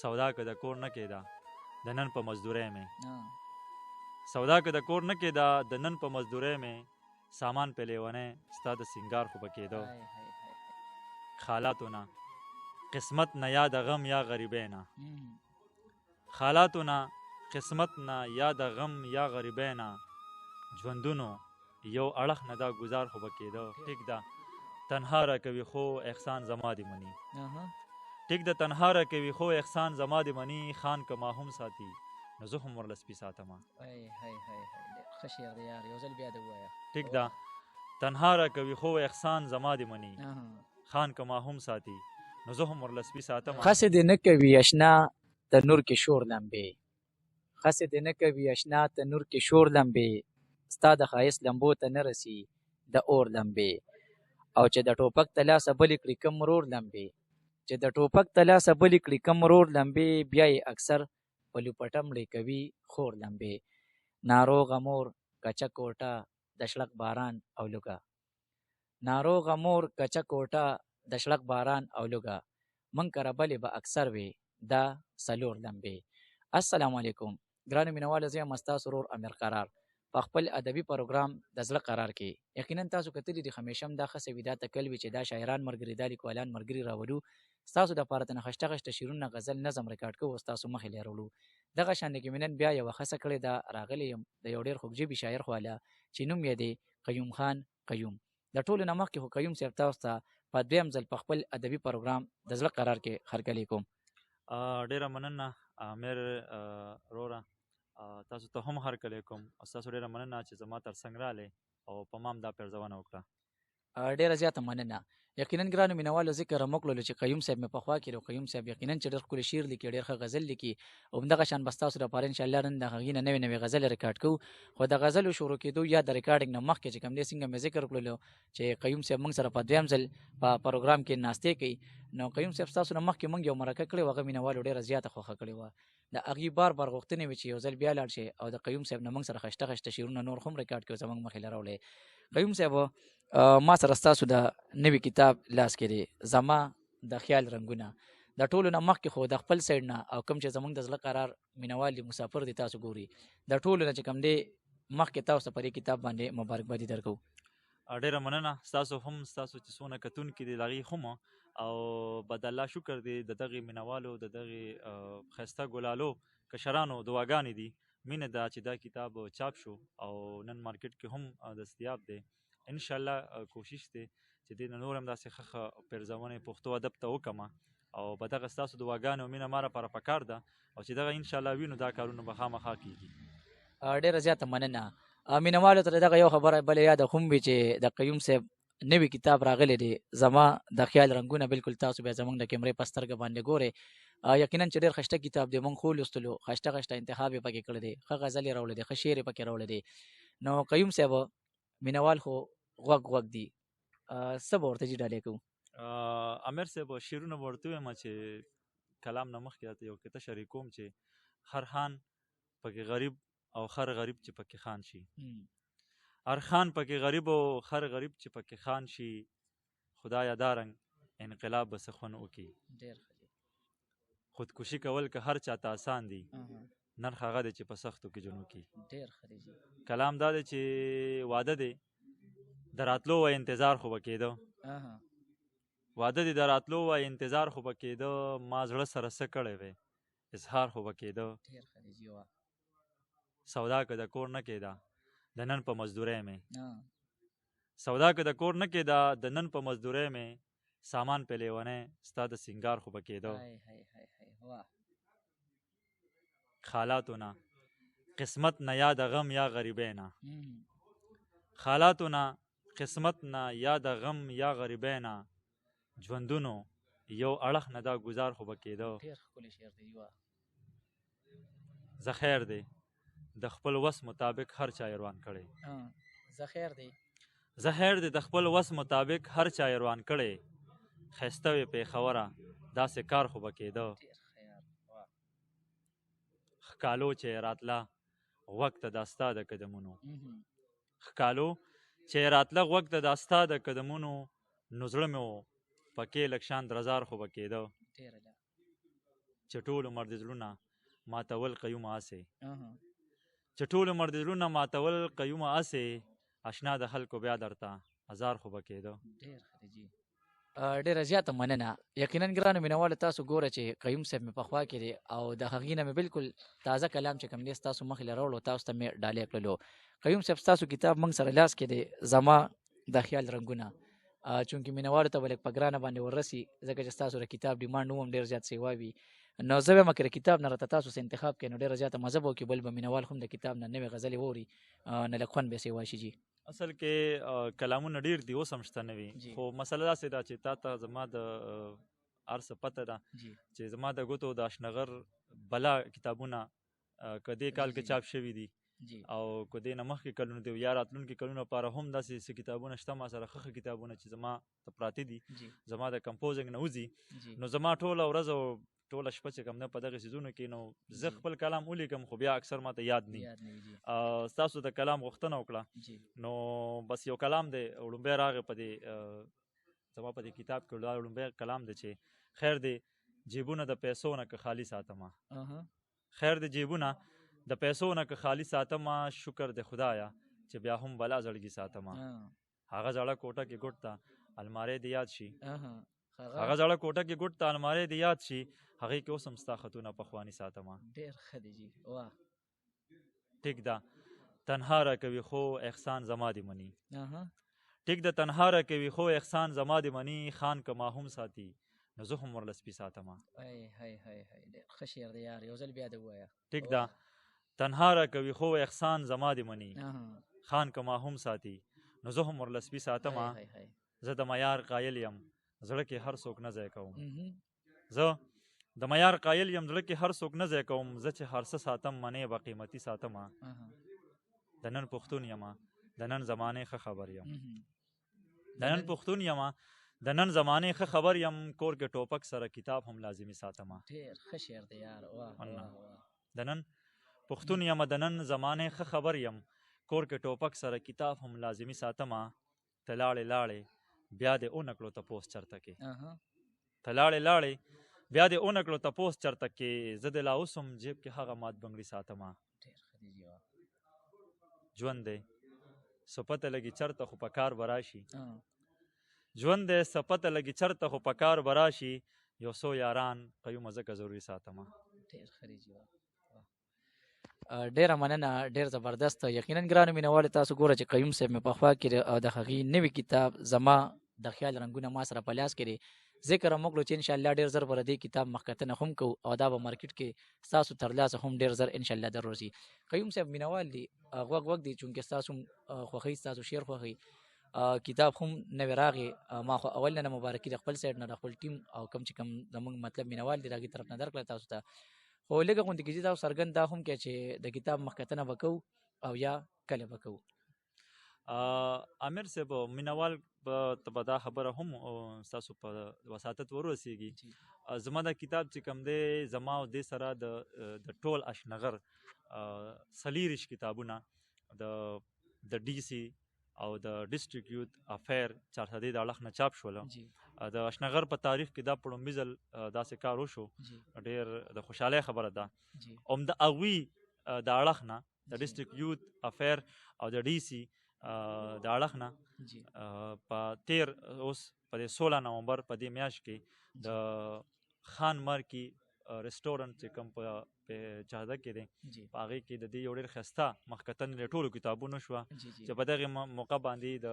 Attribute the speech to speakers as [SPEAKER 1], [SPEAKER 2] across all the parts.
[SPEAKER 1] سودا که د کور نه کېده د نن په مزدورۍ مې سودا که د کور نه کېده د نن په مزدورۍ مې سامان په لیونی ستا د سینګار خو به کېده خالاتو نه قسمت نه یا د غم یا غریبۍ نه خالاتو نه قسمت نه یا د غم یا غریبۍ نه ژوندونو یو اړخ نه دا گزار خو به کېده ټیک ده تنها را کوي خو احسان زما دې مني ټیک ده تنها را کوي خو احسان زما دې مني خان که ما هم ساتي نو زه هم ورله سپي ساتمه ټیک ده تنها را کوي خو احسان زما دې مني خان که ما هم ساتي نو زه هم ورله سپي ساتمه
[SPEAKER 2] خسې دې نه کوي اشنا تنور کې شور لمبې خسې دې نه کوي اشنا تنور کې شور لمبې ستا د ښایست لمبو ته نه رسي د اور لمبې او چې د ټوپک ته لاسه بلې کړي کم رور لمبې چې د ټوپک ته لاسه بلې کړي کم رور لمبې بیا یې اکثر په لوپټه مړې کوي خور لمبې ناروغه مور کچه کوټه د شړک باران او لوګه ناروغه مور کچه کوټه د شړک باران او لوګه من کره بلې به اکثر وي دا څلور لمبې السلام علیکم ګرانو مینوالو زه یم ستاسو ورور امیر قرار په خپل ادبي پروګرام د زړه قرار کې یقینا تاسو کتلی دي همیشه هم دا ښه وي دا تکل وي چې دا شاعران ملګري دا لیکوالان ملګري راولو ستاسو دپاره ترنه خشته خشته شعرونه غزل نظم ریکارډ کوو ستاسو مخې له راوړو دغه شان کې مې نن بیا یوه ښځه کړې ده راغلی یم د یو ډېر خوږژبي شاعر خواله چې نوم یې دی قیوم خان قیوم د ټولو نه مخکې خو قیوم صاحب تاسو ته په دویم ځل په خپل ادبي پروګرام د زړه قرار کې هرکلی کوم
[SPEAKER 1] ډېره مننه امیر وروره تاسو ته هم هرکلی کوم او ستاسو ډېره مننه چې زما تر څنګ رالی او په ما هم دا پېرزونه وکړه
[SPEAKER 2] ډېره زیاته مننه یقینا ګرانو مینوالو ذکر هم وکړلو چې قیوم صاحب مې پخوا کړی او قیوم صاحب یقینا چې ډېر ښکلی شعر لیکي ډېر ښه غزل لیکي او همدغه شان به ستاسو لپاره انشاءالله نن د هغې نه نوې نوې غزلې ریکارډ کوو خو د غزلو شروع کېدو یا د ریکارډینګ نه مخکې چې کوم دی څنګه مې ذکر کړلو چې قیوم صاحب موږ سره په دویم ځل په پروګرام کې ناستې کوي نو قیوم صاحب ستاسو نه مخکې موږ یو مرکه کړې وه هغه مینوالو ډېره زیاته خوښه کړې وه د هغې بار بار غوښتنې وې چې یو ځل بیا لاړ شي او د قیوم صاحب نه موږ سره خشته خشته شعرونه نور هم ریکارډ کړو زموږ مخې له راوړی قیوم صاحب ما سره ستاسو د نوي کتاب لاس کې دی زما د خیال رنګونه د ټولو نه مخکې خو د خپل سایډ نه او کوم چې زموږ د زړه قرار مینوال دي مسافر دي تاسو ګوري د ټولو نه چې کوم دی مخکې تاسو ته په دې کتاب باندې مبارکبادي درکو
[SPEAKER 1] ډېره مننه ستاسو هم ستاسو چې څونه کتونکي دي د هغې هم او به د الله شکر دی د دغې مینوالو د دغې ښایسته ګلالو کشرانو دعاګانې دي مینه ده چې دا کتاب چاپ شو او نن مارکیټ کې هم دستیاب دی انشاءالله کوشش دی چې دې نه نور هم داسې ښه پېرزونې پښتو ادب ته وکړمه او به دغه ستاسو دعاګانې او مینه ما لپاره پکار ده او چې دغه انشاءالله وي نو دا کارونه به خامخا کېږي
[SPEAKER 2] ډېره زیاته مننه مینوالو ته دغه یو خبره بله یاده هم وي چې د قیوم صاحب نوی کتاب راغلی دی زما د خیال رنګونه بالکل تاسو بیا زموږ د کیمرې په سترګه باندې ګورئ یقینا چې ډېر ښایسته کتاب دی موږ خو لوستلو ښایسته ښایسته انتخاب یې پکې کړی دی ښه غزل یې راوړی دی ښه شعر یې پکې راوړی دی نو قیوم صاحب مینوال خو غوږ دي څه به ورته جي ډالۍ کوو
[SPEAKER 1] امیر صاحب شعرونه به ورته ووایم چې کلام نه مخکې راته یو قطعه شریک کوم چې هر خان پکې غریب او خر غریب چې پکې خان شي هر خان پکې غریب او خر غریب چې پکې خان شي خدایا دا رنګ انقلاب به څه خوند وکړي خودکشي کول که هر چاته آسان دي نرخ هغه دی چې په سختو کې جنو کړي کلام دا دی چې واده دی د راتلو و انتظار خو به کېده واده دی د راتلو و انتظار خو به کېده ما زړه سره څه کړی وی اظهار خو به کېده سودا که د کور نه کېده د نن په مزدورۍ مې سودا که د کور نه کېده د نن په مزدورۍ مې سامان په لیونی ستا د سینګار خو به کېده خالاتو نه قسمت نه یا د غم یا غریبۍ نه خالاتو نه قسمت نه یا د غم یا غریبۍ نه ژوندونو یو اړخ نه دا گزار خو به کېده زخیر دی د خپل وس مطابق هر چا روان کړی زخیر دی د خپل وس مطابق هر چا روان کړی ښایسته وې پېښوره داسې کار خو به کېده ښکالو چې راتله غوږ ته دا ستا د قدمونو ښکالو چې راتله غوږ ته دا ستا د قدمونو نو زړه مې و پکې لږ شان درزار خو به کېده چې ټول عمر د زړونه ماتول قیوم آسې چې ټول عمر د زړونه ماتول قیوم آسې اشنا د خلکو بیا درته هزار خو به کېده.
[SPEAKER 2] ډېره زیاته مننه. یقینا ګرانو مینوالو تاسو ګوره چې قیوم صاحب مې پخوا کې دی او د هغې نه مې بالکل تازه کلام چې کوم دی ستاسو مخې له راوړو تاسو ته مې ډالۍ کړلو. قیوم صاحب ستاسو کتاب موږ سره لاس کې دی زما د خیال رنګونه چونکې مینوالو ته به لږ په ګرانه باندې وررسي ځکه چې ستاسو د کتاب ډیمانډ هم ډېر زیات سیوا وي نو زه وایم که د کتاب نه راته تاسو څه انتخاب کړئ نو ډېره زیاته مزه به وکړي بل به مینوال هم د کتاب نه نوې غزلې واوري نه لږ خوند به یې سیوا شي. جي
[SPEAKER 1] اصل کې کلامونه ډیر دي اوس هم شته نه وي خو مسله داسې ده چې تا ته زما د هر څه پته ده چې زما د ګوتو د اشنغر بلا کتابونه که دې کال کې چاپ شوي دي او که دې نه مخکې کلونه دي یا راتلونکي کلونو لپاره هم داسې څه کتابونه شته ما سره ښه کتابونه چې زما ته پراته دي زما د کمپوزنګ نه وځي نو زما ټوله ورځ او ټوله شپه چې کوم نه په دغه څیزونو کې نو زه خپل کلام ولیکم خو بیا اکثر ماته یاد نه ستاسو د کلام غوښتنه وکړه نو بس یو کلام دی وړومبی راغی په دې زما په دې کتاب کې دا وړومبی کلام دی چې خیر دی جیبونه د پیسو نه که خالي ساتمه خیر دی جیبونه د پیسو نه که خالي ساتمه شکر د خدایا چې بیا هم بلا زړګي ساتمه هغه زړه کوټه کې ګوټ ته الماری دی یاد شي هغه زړه کوټه کې ګوټ ته الماری دی یاد شي هغې کې اوس هم ستا خطونه پخواني ساتمه.
[SPEAKER 2] ډېر ښه دی جي واه
[SPEAKER 1] ټیک ده تنها را کوي خو احسان زما دې مني ټیک ده تنها را کوي خو احسان زما دې مني خان که ما هم ساتي نو زه هم ورله سپي ساتمه.
[SPEAKER 2] ډېر ښه شعر دی یار یو ځل بیا دې ووایه.
[SPEAKER 1] ټیک ده تنها را کوي خو احسان زما دې مني خان که ما هم ساتي نو زه هم ورله سپي ساتمه. زه د معیار قایل یم زړه کې هر څوک نه ځای کوم زه د معیار قایل یم زړه کې هر څوک نه ځای کوم زه چې هر څه ساتم منې به قیمتي ساتمه. د نن پښتون یمه د نن زمانې ښه خبر یم د نن پښتون یمه د نن زمانې ښه خبر یم کور کې ټوپک سره کتاب هم لازمي ساتمه.
[SPEAKER 2] ډېر ښه شعر دی یار
[SPEAKER 1] د نن پښتون یمه د نن زمانې ښه خبر یم کور کې ټوپک سره کتاب هم لازمي ساتمه. ته لاړې لاړې بیا دې اونکړو تپوس چرته کې ته لاړې لاړې بیا دې اونکړو تپوس چرته کې زه د لا اوس هم جیب کې هغه مات بنګړي ساتمه. ژوند دی سپته لګي چرته خو په کار به راشي ژوند دی سپته لګي چرته خو په کار به راشي یو څو یاران قیومه ځکه ضروري ساتمه.
[SPEAKER 2] ډېره مننه ډېر زبردست. یقینا ګرانو مینوالو تاسو ګوره چې قیوم صاحب مې پخوا کې د هغې نوي کتاب زما د خیال رنګونه ما سره په لاس کې دی ذکر هم وکړو چې انشاءالله ډېر زر به د دې کتاب مخکتنه هم کوو او دا به مارکیټ کې ستاسو ترلاسه هم ډېر زر انشاءالله در ورځي. قیوم صاحب مینوال دی غوږ دی چونکې ستاسو خوښوي ستاسو شعر خوښوي کتاب هم نوی راغی ما خو اول نه مبارکي د خپل سایډ نه د خپل ټیم او کوم چې کوم زموږ مطلب مینوال دی د هغې طرف نه درکړه تاسو ته خو لږه غوندې کې چې تاسو څرګند دا هم کوي چې د کتاب مخکتنه به کوو او یا کله به کوو.
[SPEAKER 1] امیر صاحب مینوال ته به دا خبره هم ستاسو په وساطت ورسېږي زما دا کتاب چې کوم دی زما او دې سره د ټول اشنغر څلېرویشت کتابونه د ډي سي او د ډسټرکټ یوت افیر چارسدې د اړخ نه چاپ شوله د اشنغر په تاریخ کې دا په لومړي ځل داسې کار وشو ډېر د خوشحالۍ خبره ده هم د هغوی د اړخ نه د ډسټرکټ یوت افیر او د ډي سي د اړخ نه په تیر اوس په 16 نومبر په دې میاشت کې د خان مارکي ریسټورنټ چې کوم په چهده کې دی په هغې کې د دې یو ډېر ښایسته مخکتنې د ټولو کتابونو شوه چې په دغې موقع باندې د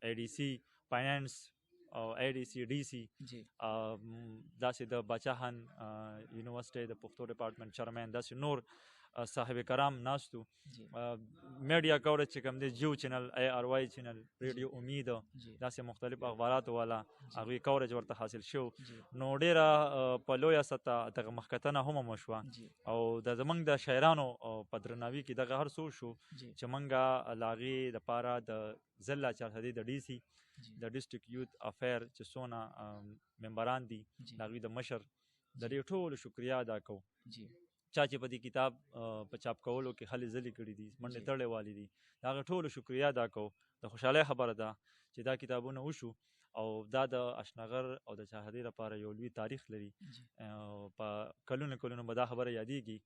[SPEAKER 1] اي ډي سي فاینانس او اي ډي سي ډي سي داسې د باچاخان یونیورسټۍ د پښتو ډپارټمنټ چیرمین داسې نور صاحب کرام ناستو میډیا کوریج چې کوم دی جیو چینل اي آر واي چینل ریډیو امید داسې مختلف اخباراتو والا هغوی کوریج ورته حاصل شو نو ډېره په لویه سطح دغه مخکتنه هم وشوه او د زموږ د شاعرانو په درناوي کې دغه هر څه وشو چې موږ له هغې دپاره د ضلع چارسدې د ډي سي د ډسټرکټ یوت افیر چې څونه ممبران دي د هغوی د مشر د دې ټولو شکریا ادا کوو چا چې په دې کتاب په چاپ کولو کې هلې ځلې کړي دي منډې تړې والي دي د هغه ټولو شکریا ادا کوو. د خوشحالۍ خبره ده چې دا کتابونه وشو او دا د اشنغر او د چاهدې لپاره یو لوی تاریخ لري. په کلونو کلونو به دا خبره یادېږي.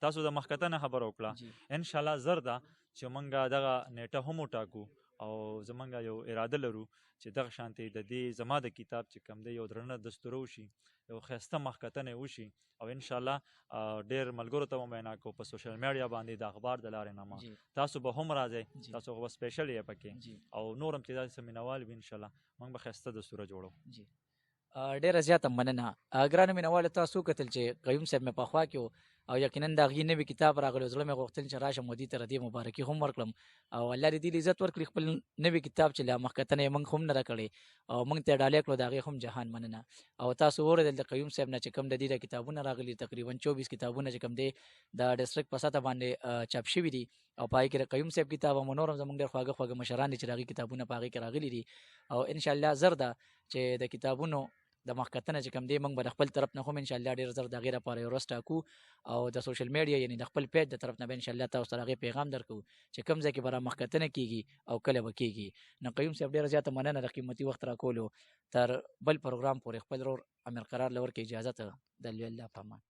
[SPEAKER 1] تاسو د مخکته نه خبره وکړه، انشاءالله زر ده چې موږ دغه نیټه هم وټاکو او زمونږ یو اراده لرو چې دغه شانتې د دې زما د کتاب چې کوم دی یو درنه دستوره وشي، یو ښایسته مخکتنې وشي او انشاءالله ډېر ملګرو ته به معنا کوو په سوشل میډیا باندې د اخبار د لارې نه. تاسو به هم راځئ، تاسو خو به سپیشل یې پکې او نور هم چې داسې مینوال وي انشاءالله موږ به ښایسته دستوره جوړو.
[SPEAKER 2] ډیره زیاته مننه. ګرانو مینوالو، تاسو کتل چې قیوم صاحب مې پخوا کې او یقینا د هغې نوي کتاب راغلی، زړه مې غوښتل چې راشم ودې ته ردې مبارکي هم ورکړم او الله دې دې عزت ورکړي خپل نوي کتاب چې لا مخکتنه یې موږ هم نه راکړی او موږ ته ډالۍ کړو، د هغې هم جهان مننه. او تاسو واورېدل د قیوم صاحب نه چې کوم د دې د کتابونه راغلي، تقریبا 24 کتابونه چې کوم دی د ډسټرکټ په سطح باندې چاپ شوي دي او په هغې کې د قیوم صاحب کتاب هم نور هم زموږ ډېر خواږه خواږه مشران دي چې د هغې کتابونه په هغې کې راغلي دي او انشاءالله زر ده چې د کتابونو د مخکتنه چې کوم دی موږ به د خپل طرف نه هم انشاءالله ډېر زر د هغې لپاره یو ورځ ټاکو او د سوشل میډیا یعنې د خپل پیج د طرف نه به انشاءالله تاسو ته د هغې پیغام درکوو چې کوم ځای کې به را مخکتنه کېږي او کله به کېږي. نو قیوم صاحب ډېره زیاته مننه د قیمتي وخت راکولو. تر بل پروګرام پورې خپل ورور امیر قرار له ورکړي اجازه ته د الله په امان.